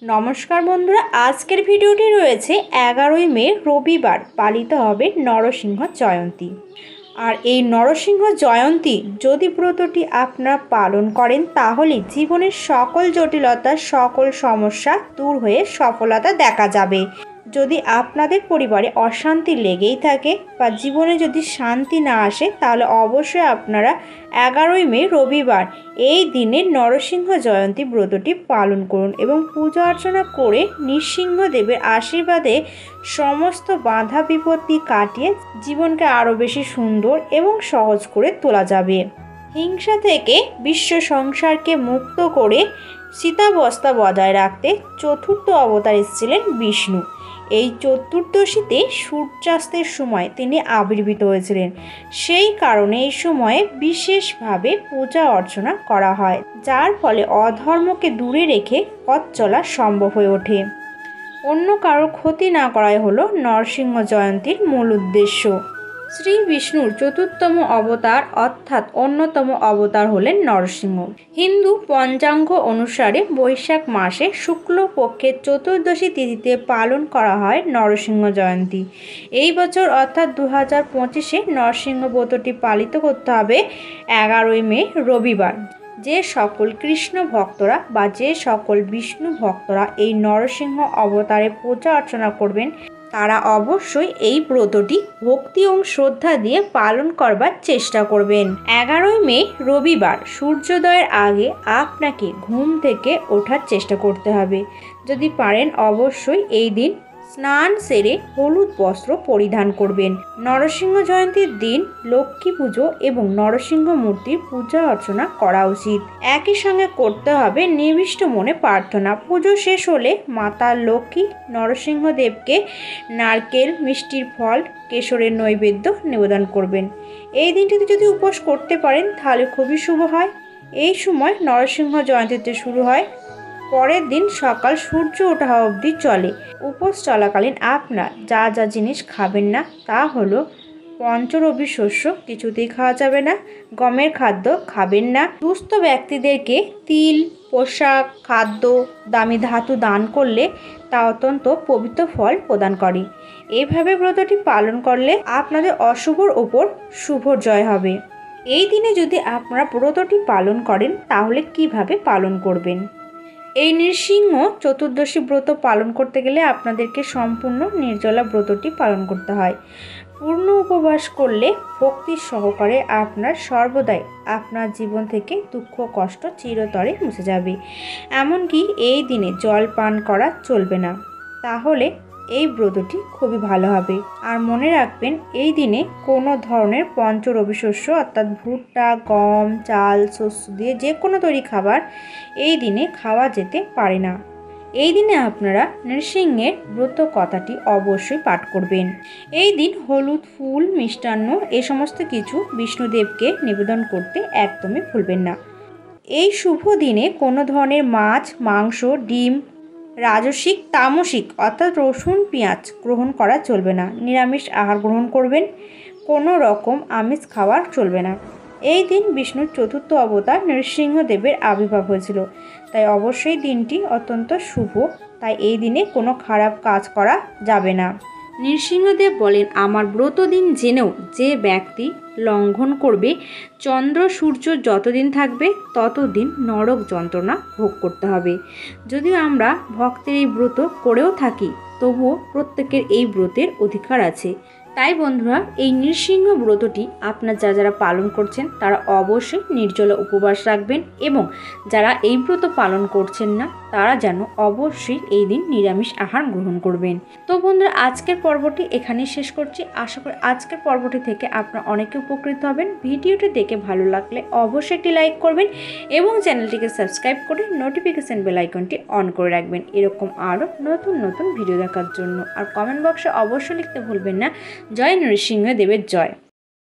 নমস্কার বন্ধুরা, আজকের ভিডিওটি রয়েছে 11ই মে রবিবার পালিত হবে নরসিংহ জয়ন্তী। আর এই নরসিংহ জয়ন্তী যদি ব্রতটি আপনারা পালন করেন তাহলে জীবনের সকল জটিলতা সকল সমস্যা দূর হয়ে সফলতা দেখা যাবে। যদি আপনাদের পরিবারে অশান্তি লেগেই থাকে বা জীবনে যদি শান্তি না আসে তাহলে অবশ্যই আপনারা 11ই মে রবিবার এই দিনে নরসিংহ জয়ন্তী ব্রতটি পালন করুন এবং পূজা অর্চনা করে নৃসিংহদেবের আশীর্বাদে সমস্ত বাধা বিপত্তি কাটিয়ে জীবনকে আরও বেশি সুন্দর এবং সহজ করে তোলা যাবে। হিংসা থেকে বিশ্ব সংসারকে মুক্ত করে স্থিতাবস্থা বজায় রাখতে চতুর্থ অবতার এসেছিলেন বিষ্ণু। এই চতুর্দশীতে সূর্যাস্তের সময় তিনি আবির্ভূত হয়েছিলেন, সেই কারণে এই সময়ে বিশেষভাবে পূজা অর্চনা করা হয়, যার ফলে অধর্মকে দূরে রেখে পথ চলা সম্ভব হয়ে ওঠে। অন্য কারোর ক্ষতি না করাই হলো নরসিংহ জয়ন্তীর মূল উদ্দেশ্য। শ্রী বিষ্ণুর চতুর্থম অবতার অর্থাৎ অন্যতম অবতার হলেন নরসিংহ। হিন্দু পঞ্চাঙ্গ অনুসারে বৈশাখ মাসে শুক্লপক্ষের চতুর্দশী তিথিতে পালন করা হয় নরসিংহ জয়ন্তী। এই বছর অর্থাৎ 2025-এ নরসিংহ ব্রতটি পালিত করতে হবে 11ই মে রবিবার। যে সকল কৃষ্ণ ভক্তরা বা যে সকল বিষ্ণু ভক্তরা এই নরসিংহ অবতারে পূজা অর্চনা করবেন তারা অবশ্যই এই ব্রতটি ভক্তি ও শ্রদ্ধা দিয়ে পালন করবার চেষ্টা করবেন। 11ই মে রবিবার সূর্যোদয়ের আগে আপনাকে ঘুম থেকে ওঠার চেষ্টা করতে হবে। যদি পারেন অবশ্যই এই দিন স্নান সেরে হলুদ বস্ত্র পরিধান করবেন। নরসিংহ জয়ন্তীর দিন লক্ষ্মী পুজো এবং নরসিংহ মূর্তির পূজা অর্চনা করা উচিত। একই সঙ্গে করতে হবে নিবিষ্ট মনে প্রার্থনা। পুজো শেষ হলে মাতা লক্ষ্মী নরসিংহদেবকে নারকেল, মিষ্টির ফল, কেশরের নৈবেদ্য নিবেদন করবেন। এই দিনটিতে যদি উপোস করতে পারেন তাহলে খুবই শুভ হয়। এই সময় নরসিংহ জয়ন্তীতে শুরু হয়, পরের দিন সকাল সূর্য ওঠা অবধি চলে। উপোস চলাকালীন আপনার যা যা জিনিস খাবেন না তা হলো পঞ্চরবি শস্য কিছুতেই খাওয়া যাবে না, গমের খাদ্য খাবেন না। দুস্থ ব্যক্তিদেরকে তিল, পোশাক, খাদ্য, দামি ধাতু দান করলে তা অত্যন্ত পবিত্র ফল প্রদান করে। এইভাবে ব্রতটি পালন করলে আপনাদের অশুভর ওপর শুভর জয় হবে। এই দিনে যদি আপনারা ব্রতটি পালন করেন তাহলে কিভাবে পালন করবেন? এই নৃসিংহ চতুর্দশী ব্রত পালন করতে গেলে আপনাদেরকে সম্পূর্ণ নির্জলা ব্রতটি পালন করতে হয়। পূর্ণ উপবাস করলে ভক্তির সহকারে আপনার সর্বদাই আপনার জীবন থেকে দুঃখ কষ্ট চিরতরে মুছে যাবে। এমনকি এই দিনে জল পান করা চলবে না, তাহলে এই ব্রতটি খুবই ভালো হবে। আর মনে রাখবেন এই দিনে কোনো ধরনের পঞ্চরবি শস্য অর্থাৎ ভুট্টা, গম, চাল, শস্য দিয়ে যে কোনো তৈরি খাবার এই দিনে খাওয়া যেতে পারে না। এই দিনে আপনারা নৃসিংহের ব্রত কথাটি অবশ্যই পাঠ করবেন। এই দিন হলুদ, ফুল, মিষ্টান্ন এ সমস্ত কিছু বিষ্ণুদেবকে নিবেদন করতে একদমই ভুলবেন না। এই শুভ দিনে কোনো ধরনের মাছ, মাংস, ডিম, রাজসিক, তামসিক অর্থাৎ রসুন, পেঁয়াজ গ্রহণ করা চলবে না। নিরামিষ আহার গ্রহণ করবেন, কোনো রকম আমিষ খাওয়া চলবে না। এই দিন বিষ্ণুর চতুর্থ অবতার নৃসিংহদেবের আবির্ভাব হয়েছিল, তাই অবশ্যই দিনটি অত্যন্ত শুভ। তাই এই দিনে কোনো খারাপ কাজ করা যাবে না। নৃসিংহদেব বলেন, আমার ব্রত দিন জেনেও যে ব্যক্তি লঙ্ঘন করবে চন্দ্র সূর্য যতদিন থাকবে ততদিন নরক যন্ত্রণা ভোগ করতে হবে। যদিও আমরা ভক্তের এই ব্রত করেও থাকি তবুও প্রত্যেকের এই ব্রতের অধিকার আছে। তাই বন্ধুরা, এই নৃসিংহ ব্রতটি আপনার যারা পালন করছেন তারা অবশ্যই নির্জলা উপবাস রাখবেন এবং যারা এই ব্রত পালন করছেন না তারা যেন অবশ্যই এই দিন নিরামিষ আহার গ্রহণ করবেন। তো বন্ধুরা, আজকের পর্বটি এখানেই শেষ করছি। আশা করি আজকের পর্বটি থেকে আপনারা অনেকে উপকৃত হবেন। ভিডিওটি দেখে ভালো লাগলে অবশ্যই একটি লাইক করবেন এবং চ্যানেলটিকে সাবস্ক্রাইব করে নোটিফিকেশন বেল আইকনটি অন করে রাখবেন এরকম আরও নতুন নতুন ভিডিও দেখার জন্য। আর কমেন্ট বক্সে অবশ্যই লিখতে ভুলবেন না, জয় নৃসিংহদেবের জয়।